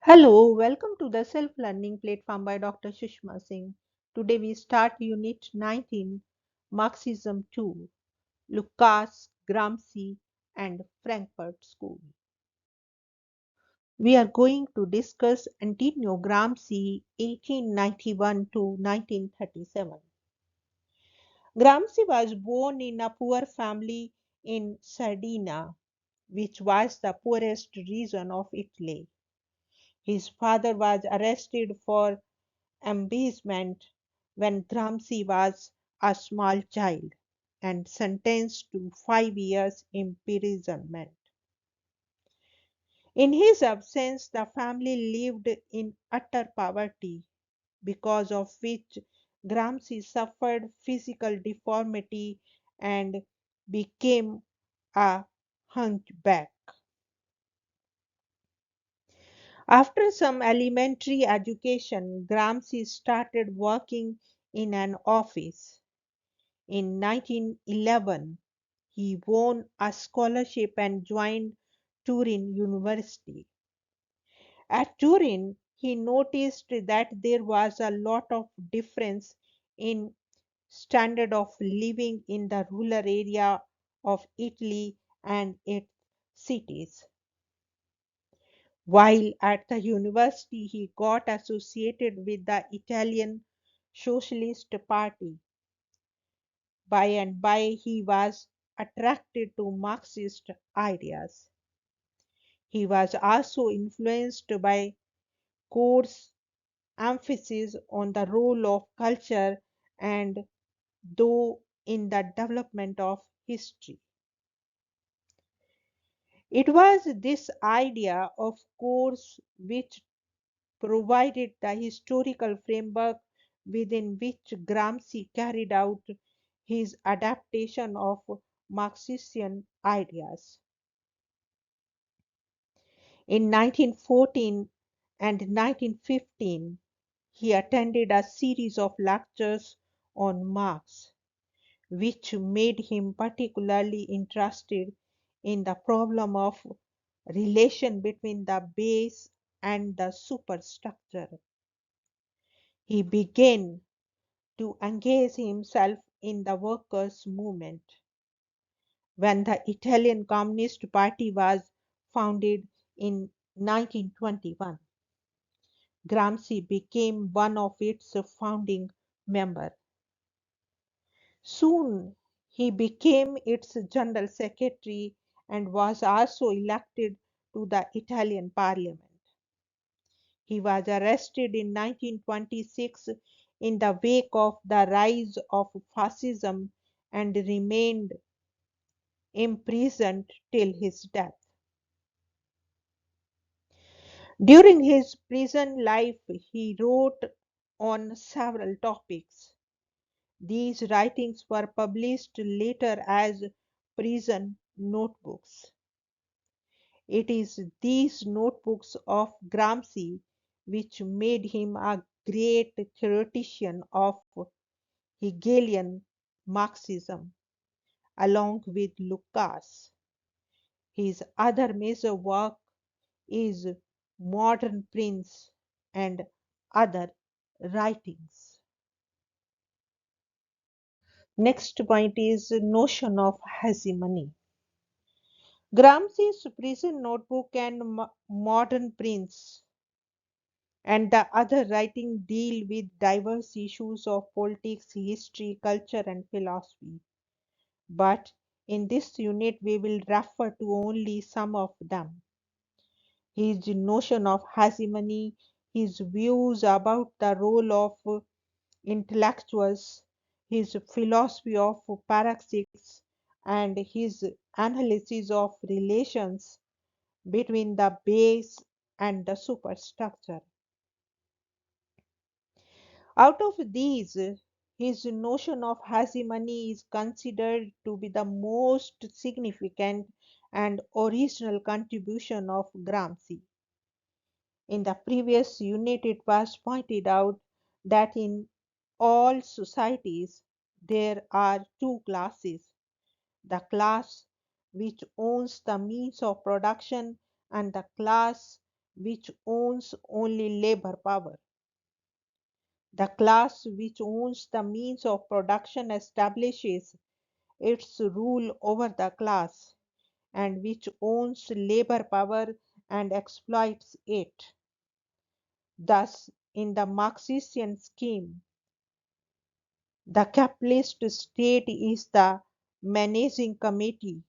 Hello, welcome to the Self Learning Platform by Dr. Sushma Singh. Today we start Unit 19, Marxism 2, Lukacs, Gramsci, and Frankfurt School. We are going to discuss Antonio Gramsci 1891 to 1937. Gramsci was born in a poor family in Sardinia, which was the poorest region of Italy. His father was arrested for embezzlement when Gramsci was a small child and sentenced to 5 years imprisonment. In his absence, the family lived in utter poverty, because of which Gramsci suffered physical deformity and became a hunchback. After some elementary education, Gramsci started working in an office. In 1911, he won a scholarship and joined Turin University. At Turin, he noticed that there was a lot of difference in standard of living in the rural area of Italy and its cities. While at the university, he got associated with the Italian Socialist Party. By and by, he was attracted to Marxist ideas. He was also influenced by Court's emphasis on the role of culture and though in the development of history. It was this idea of course which provided the historical framework within which Gramsci carried out his adaptation of Marxian ideas. In 1914 and 1915, he attended a series of lectures on Marx, which made him particularly interested in the problem of relation between the base and the superstructure. He began to engage himself in the workers' movement when the Italian Communist Party was founded in 1921. Gramsci became one of its founding members. Soon he became its general secretary and was also elected to the Italian parliament. He was arrested in 1926 in the wake of the rise of fascism and remained imprisoned till his death. During his prison life, he wrote on several topics. These writings were published later as prison notebooks. It is these notebooks of Gramsci which made him a great theoretician of Hegelian Marxism, along with Lukacs. His other major work is Modern Prince and other writings. Next point is notion of hegemony. Gramsci's prison notebook and Modern Prince and the other writing deal with diverse issues of politics, history, culture, and philosophy. But in this unit, we will refer to only some of them. His notion of hegemony, his views about the role of intellectuals, his philosophy of paradox, and his analysis of relations between the base and the superstructure. Out of these, his notion of hegemony is considered to be the most significant and original contribution of Gramsci. In the previous unit, it was pointed out that in all societies there are two classes: the class which owns the means of production and the class which owns only labor power. The class which owns the means of production establishes its rule over the class and which owns labor power and exploits it. Thus, in the Marxian scheme, the capitalist state is the managing committee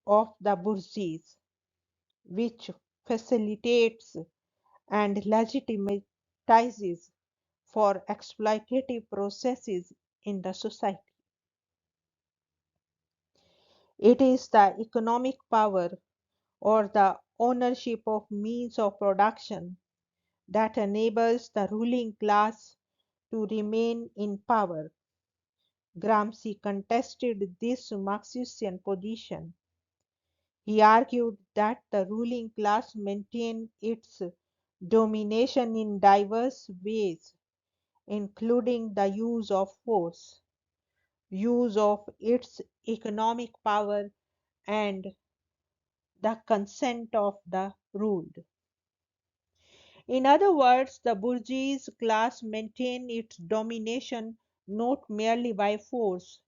of the bourgeoisie, which facilitates and legitimizes for exploitative processes in the society. It is the economic power or the ownership of means of production that enables the ruling class to remain in power. Gramsci contested this Marxian position. He argued that the ruling class maintained its domination in diverse ways, including the use of force, use of its economic power, and the consent of the ruled. In other words, the bourgeois class maintained its domination not merely by force,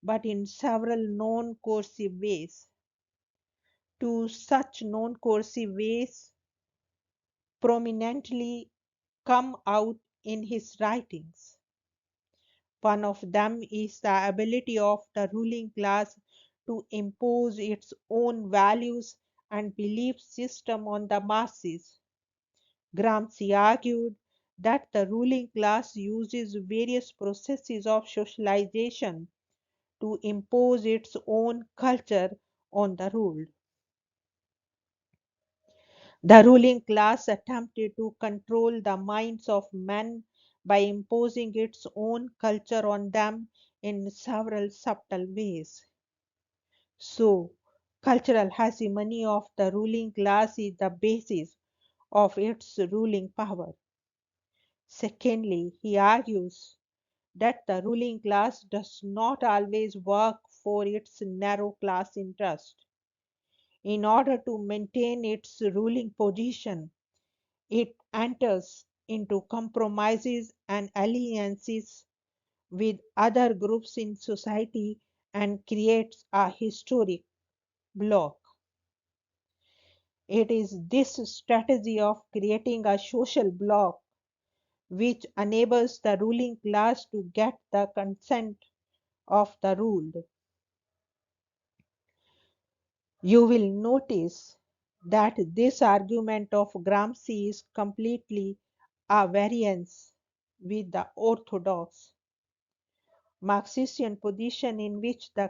but in several non coercive ways. Two such non coercive ways prominently come out in his writings. One of them is the ability of the ruling class to impose its own values and belief system on the masses. Gramsci argued that the ruling class uses various processes of socialization to impose its own culture on the ruled. The ruling class attempted to control the minds of men by imposing its own culture on them in several subtle ways. So, cultural hegemony of the ruling class is the basis of its ruling power. Secondly, he argues that the ruling class does not always work for its narrow class interest. In order to maintain its ruling position, it enters into compromises and alliances with other groups in society and creates a historic bloc. It is this strategy of creating a social bloc which enables the ruling class to get the consent of the ruled. You will notice that this argument of Gramsci is completely a variance with the orthodox Marxian position in which the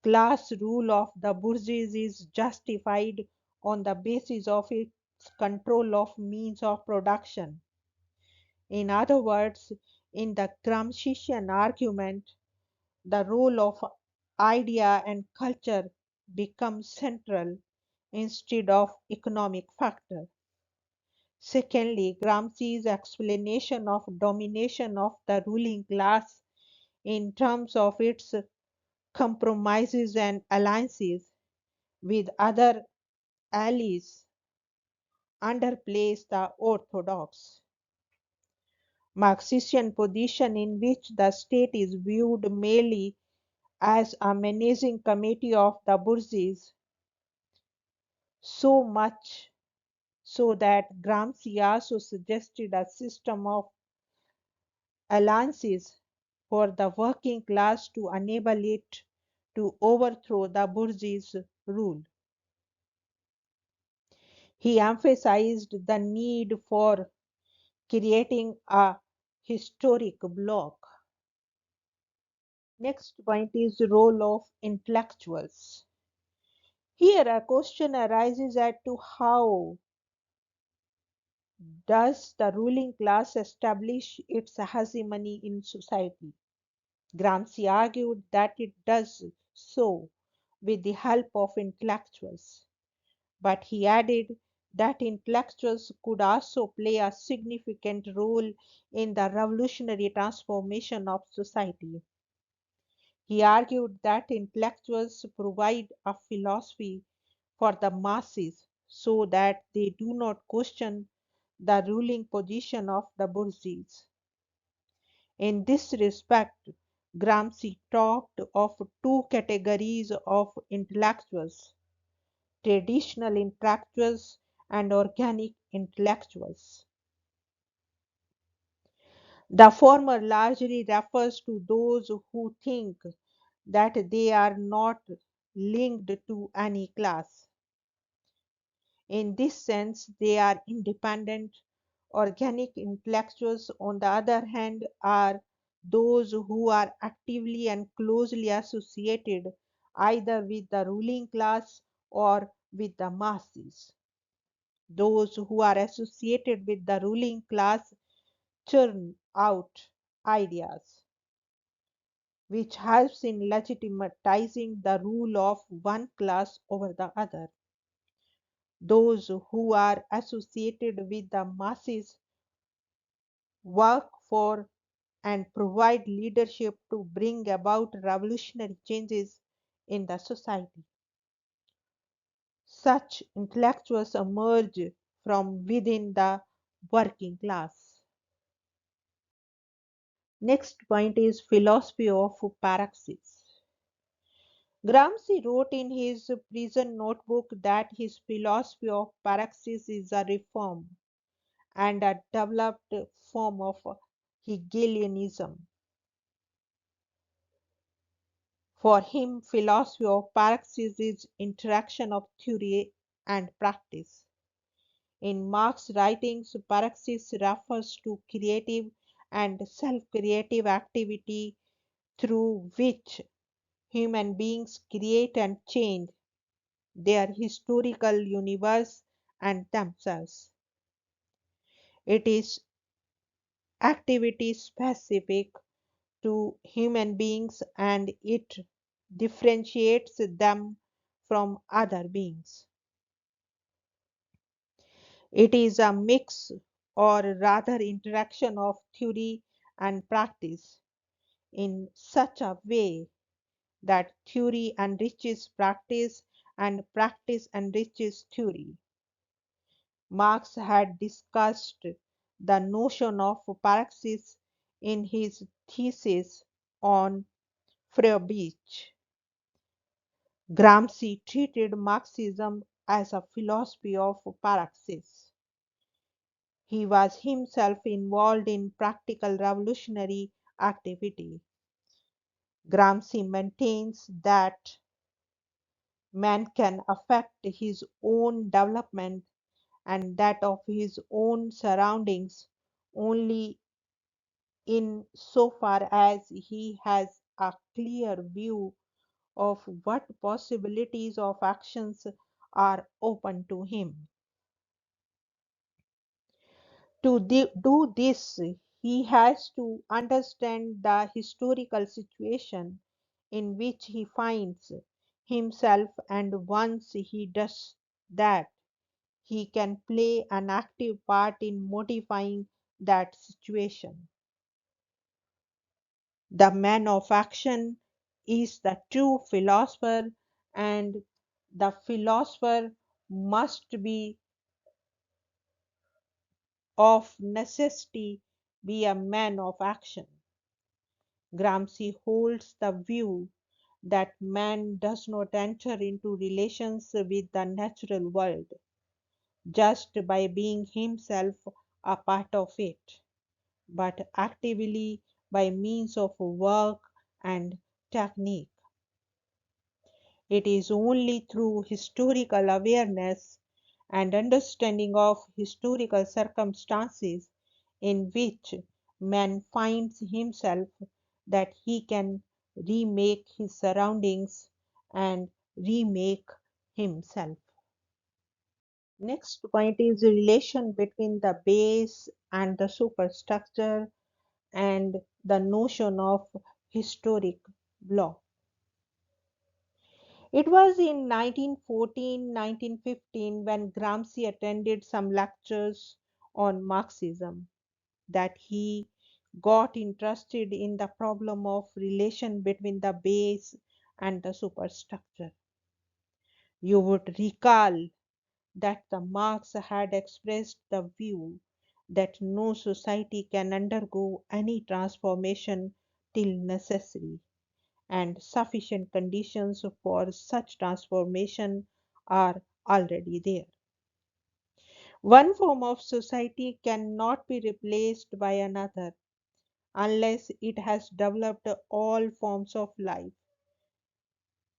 class rule of the bourgeoisie is justified on the basis of its control of means of production. In other words, in the Gramscian argument, the role of idea and culture becomes central instead of economic factor. Secondly, Gramsci's explanation of domination of the ruling class in terms of its compromises and alliances with other allies underplays the orthodox Marxian position in which the state is viewed merely as a managing committee of the bourgeoisie, so much so that Gramsci also suggested a system of alliances for the working class to enable it to overthrow the bourgeois rule. He emphasized the need for creating a historic bloc. Next point is the role of intellectuals. Here a question arises as to how does the ruling class establish its hegemony in society? Gramsci argued that it does so with the help of intellectuals, but he added that intellectuals could also play a significant role in the revolutionary transformation of society. He argued that intellectuals provide a philosophy for the masses so that they do not question the ruling position of the bourgeoisie. In this respect, Gramsci talked of two categories of intellectuals: traditional intellectuals and organic intellectuals. The former largely refers to those who think that they are not linked to any class. In this sense, they are independent. Organic intellectuals, on the other hand, are those who are actively and closely associated either with the ruling class or with the masses. Those who are associated with the ruling class churn out ideas, which helps in legitimizing the rule of one class over the other. Those who are associated with the masses work for and provide leadership to bring about revolutionary changes in the society. Such intellectuals emerge from within the working class. Next point is philosophy of praxis. Gramsci wrote in his prison notebook that his philosophy of praxis is a reform and a developed form of Hegelianism. For him, philosophy of praxis is interaction of theory and practice. In Marx's writings, praxis refers to creative and self-creative activity through which human beings create and change their historical universe and themselves. It is activity specific to human beings and it differentiates them from other beings. It is a mix or rather interaction of theory and practice in such a way that theory enriches practice and practice enriches theory. Marx had discussed the notion of praxis in his thesis on Feuerbach. Gramsci treated Marxism as a philosophy of praxis. He was himself involved in practical revolutionary activity. Gramsci maintains that man can affect his own development and that of his own surroundings only in so far as he has a clear view of what possibilities of actions are open to him. To do this, he has to understand the historical situation in which he finds himself, and once he does that, he can play an active part in modifying that situation. The man of action is the true philosopher, and the philosopher must be of necessity be a man of action. Gramsci holds the view that man does not enter into relations with the natural world just by being himself a part of it, but actively by means of work and technique. It is only through historical awareness and understanding of historical circumstances in which man finds himself that he can remake his surroundings and remake himself. Next point is the relation between the base and the superstructure and the notion of historic bloc. It was in 1914-1915 when Gramsci attended some lectures on Marxism that he got interested in the problem of relation between the base and the superstructure. You would recall that the Marx had expressed the view that no society can undergo any transformation till necessary, and sufficient conditions for such transformation are already there. One form of society cannot be replaced by another unless it has developed all forms of life,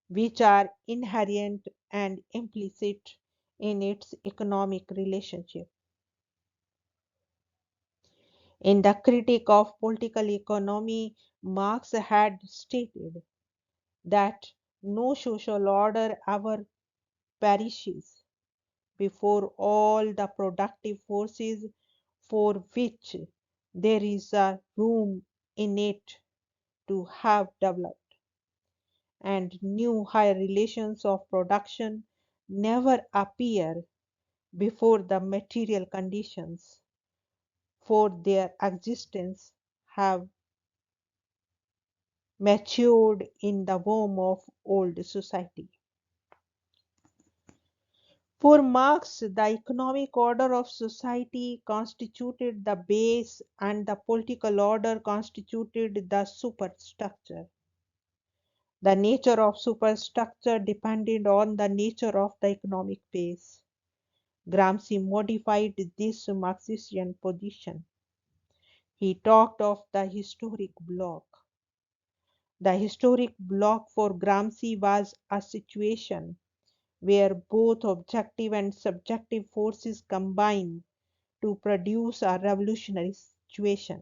which are inherent and implicit in its economic relationship. In the Critique of Political Economy, Marx had stated that no social order ever perishes before all the productive forces for which there is a room in it to have developed, and new higher relations of production never appear before the material conditions for their existence have matured in the womb of old society. For Marx, the economic order of society constituted the base and the political order constituted the superstructure. The nature of superstructure depended on the nature of the economic base. Gramsci modified this Marxian position. He talked of the historic bloc. The historic bloc for Gramsci was a situation where both objective and subjective forces combine to produce a revolutionary situation.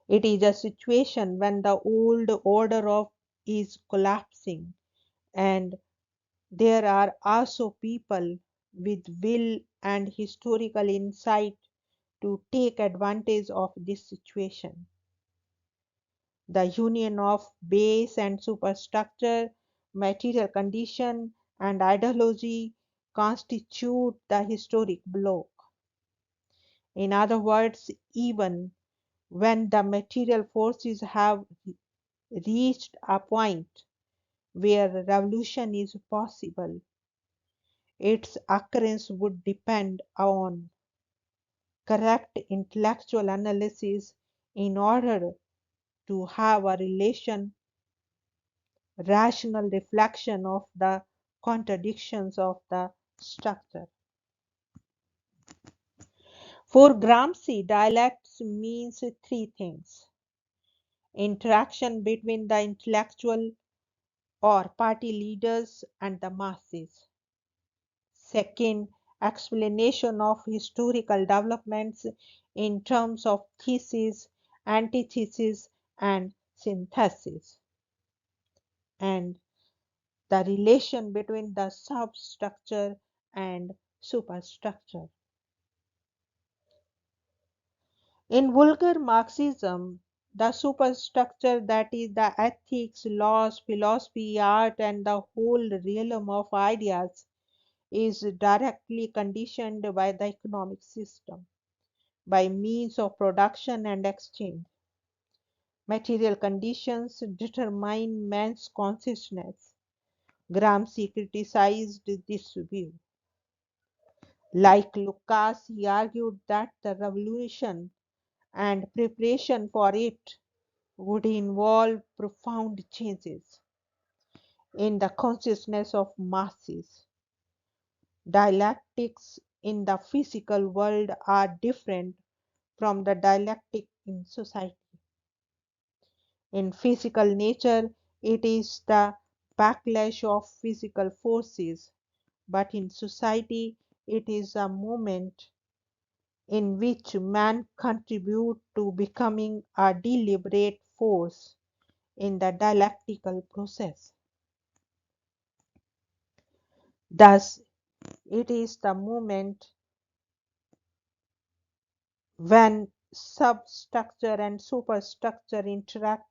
It is a situation when the old order of is collapsing and there are also people with will and historical insight to take advantage of this situation. The union of base and superstructure, material condition, and ideology constitute the historic bloc. In other words, even when the material forces have reached a point where revolution is possible, its occurrence would depend on correct intellectual analysis in order to have a rational reflection of the contradictions of the structure. For Gramsci, dialectics means three things: interaction between the intellectual or party leaders and the masses. Second, explanation of historical developments in terms of thesis, antithesis, and synthesis. And the relation between the substructure and superstructure. In vulgar Marxism, the superstructure, that is, the ethics, laws, philosophy, art, and the whole realm of ideas, is directly conditioned by the economic system by means of production and exchange. Material conditions determine man's consciousness. Gramsci criticized this view. Like Lukacs, he argued that the revolution and preparation for it would involve profound changes in the consciousness of masses. Dialectics in the physical world are different from the dialectic in society. In physical nature, it is the backlash of physical forces, but in society, it is a moment in which man contributes to becoming a deliberate force in the dialectical process. Thus, it is the moment when substructure and superstructure interact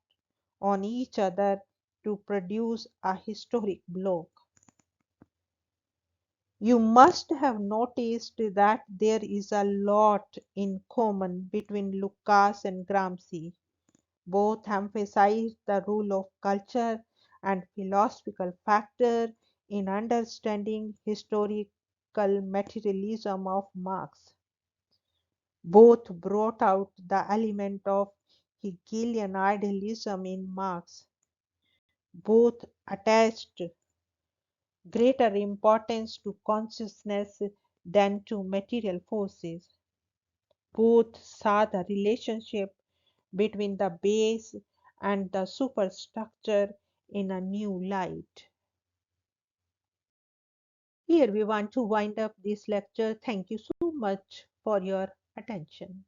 on each other to produce a historic bloc. You must have noticed that there is a lot in common between Lukacs and Gramsci. Both emphasize the role of culture and philosophical factor in understanding historical materialism of Marx. Both brought out the element of Hegelian idealism in Marx. Both attached greater importance to consciousness than to material forces. Both saw the relationship between the base and the superstructure in a new light. Here we want to wind up this lecture. Thank you so much for your attention.